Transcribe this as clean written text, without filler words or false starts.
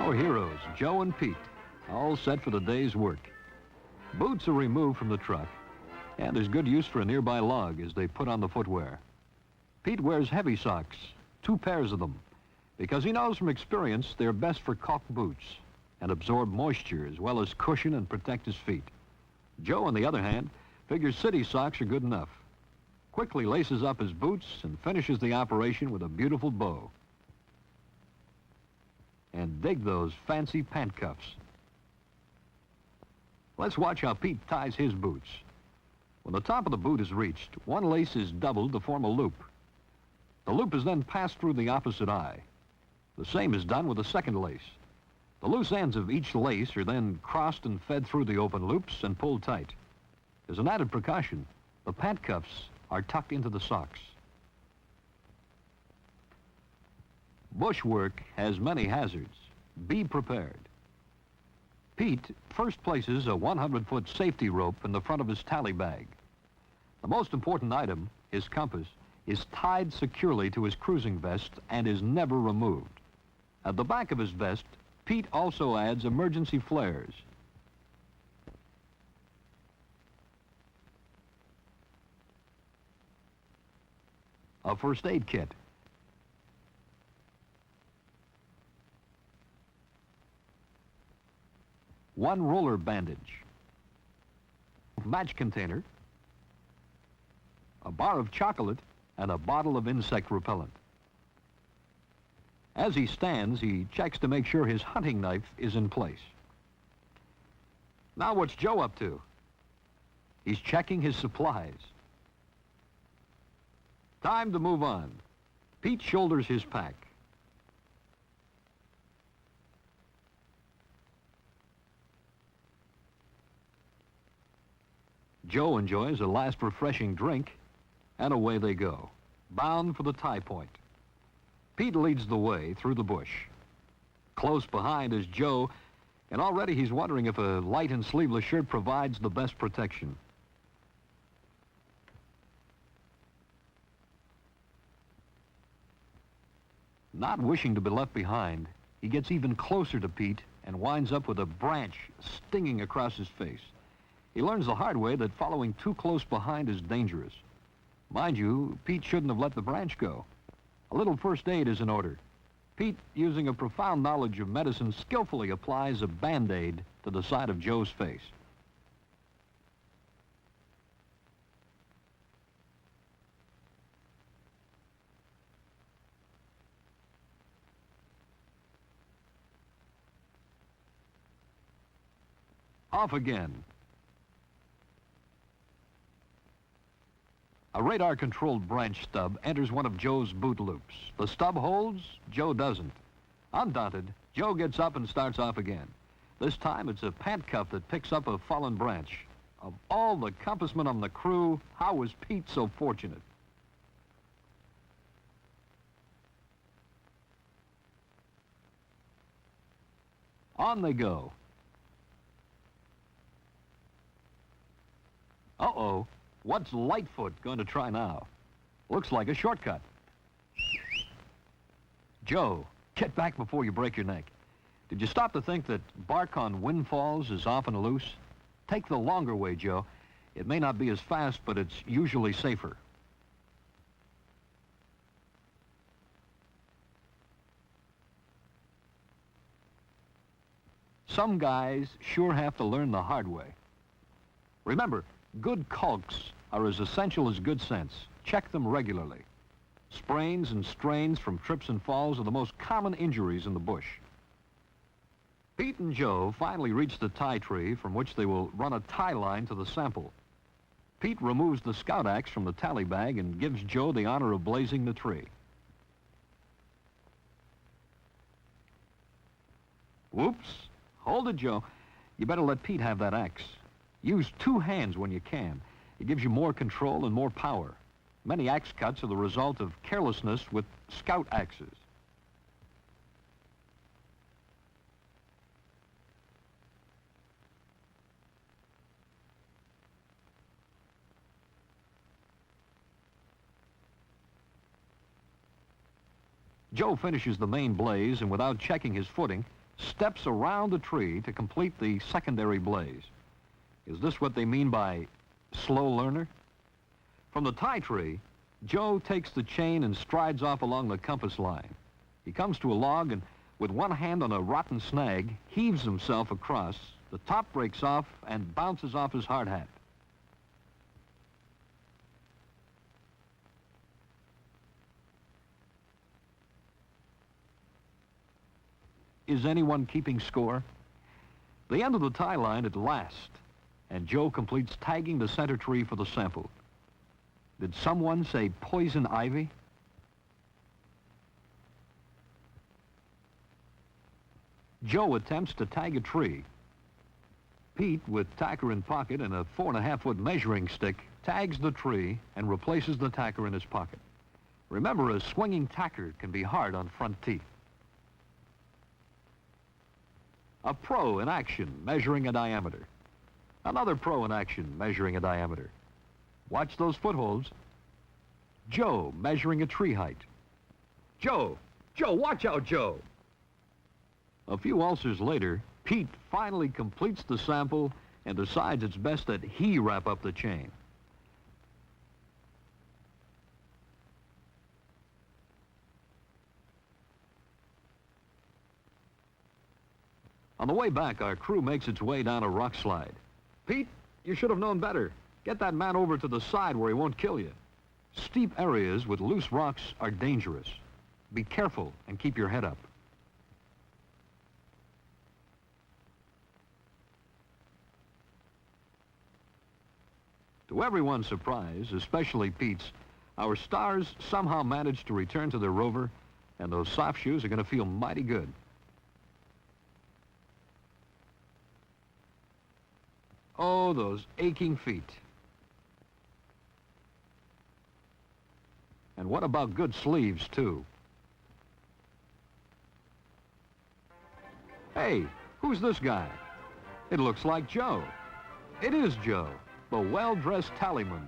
Our heroes, Joe and Pete, all set for the day's work. Boots are removed from the truck, and there's good use for a nearby log as they put on the footwear. Pete wears heavy socks, 2 pairs of them, because he knows from experience they're best for caulk boots and absorb moisture as well as cushion and protect his feet. Joe, on the other hand, figures city socks are good enough. Quickly laces up his boots and finishes the operation with a beautiful bow. And dig those fancy pant cuffs. Let's watch how Pete ties his boots. When the top of the boot is reached, one lace is doubled to form a loop. The loop is then passed through the opposite eye. The same is done with the second lace. The loose ends of each lace are then crossed and fed through the open loops and pulled tight. As an added precaution, the pant cuffs are tucked into the socks. Bush work has many hazards. Be prepared. Pete first places a 100-foot safety rope in the front of his tally bag. The most important item, his compass, is tied securely to his cruising vest and is never removed. At the back of his vest, Pete also adds emergency flares. A first aid kit. One roller bandage, match container, a bar of chocolate, and a bottle of insect repellent. As he stands, he checks to make sure his hunting knife is in place. Now what's Joe up to? He's checking his supplies. Time to move on. Pete shoulders his pack. Joe enjoys a last refreshing drink, and away they go, bound for the tie point. Pete leads the way through the bush. Close behind is Joe, and already he's wondering if a light and sleeveless shirt provides the best protection. Not wishing to be left behind, he gets even closer to Pete and winds up with a branch stinging across his face. He learns the hard way that following too close behind is dangerous. Mind you, Pete shouldn't have let the branch go. A little first aid is in order. Pete, using a profound knowledge of medicine, skillfully applies a Band-Aid to the side of Joe's face. Off again. A radar-controlled branch stub enters one of Joe's boot loops. The stub holds, Joe doesn't. Undaunted, Joe gets up and starts off again. This time it's a pant cuff that picks up a fallen branch. Of all the compassmen on the crew, how was Pete so fortunate? On they go. Uh-oh. What's Lightfoot going to try now? Looks like a shortcut. Joe, get back before you break your neck. Did you stop to think that bark on windfalls is often loose? Take the longer way, Joe. It may not be as fast, but it's usually safer. Some guys sure have to learn the hard way. Remember, good caulks are as essential as good sense. Check them regularly. Sprains and strains from trips and falls are the most common injuries in the bush. Pete and Joe finally reach the tie tree from which they will run a tie line to the sample. Pete removes the scout axe from the tally bag and gives Joe the honor of blazing the tree. Whoops. Hold it, Joe. You better let Pete have that axe. Use 2 hands when you can. It gives you more control and more power. Many axe cuts are the result of carelessness with scout axes. Joe finishes the main blaze, and without checking his footing, steps around the tree to complete the secondary blaze. Is this what they mean by slow learner? From the tie tree, Joe takes the chain and strides off along the compass line. He comes to a log and, with one hand on a rotten snag, heaves himself across. The top breaks off and bounces off his hard hat. Is anyone keeping score? The end of the tie line at last, and Joe completes tagging the center tree for the sample. Did someone say poison ivy? Joe attempts to tag a tree. Pete, with tacker in pocket and a 4.5-foot measuring stick, tags the tree and replaces the tacker in his pocket. Remember, a swinging tacker can be hard on front teeth. A pro in action, measuring a diameter. Another pro in action, measuring a diameter. Watch those footholds. Joe, measuring a tree height. Joe, watch out, Joe. A few ulcers later, Pete finally completes the sample and decides it's best that he wrap up the chain. On the way back, our crew makes its way down a rock slide. Pete, you should have known better. Get that man over to the side where he won't kill you. Steep areas with loose rocks are dangerous. Be careful and keep your head up. To everyone's surprise, especially Pete's, our stars somehow managed to return to their rover, and those soft shoes are going to feel mighty good. Oh, those aching feet. And what about good sleeves, too? Hey, who's this guy? It looks like Joe. It is Joe, the well-dressed tallyman.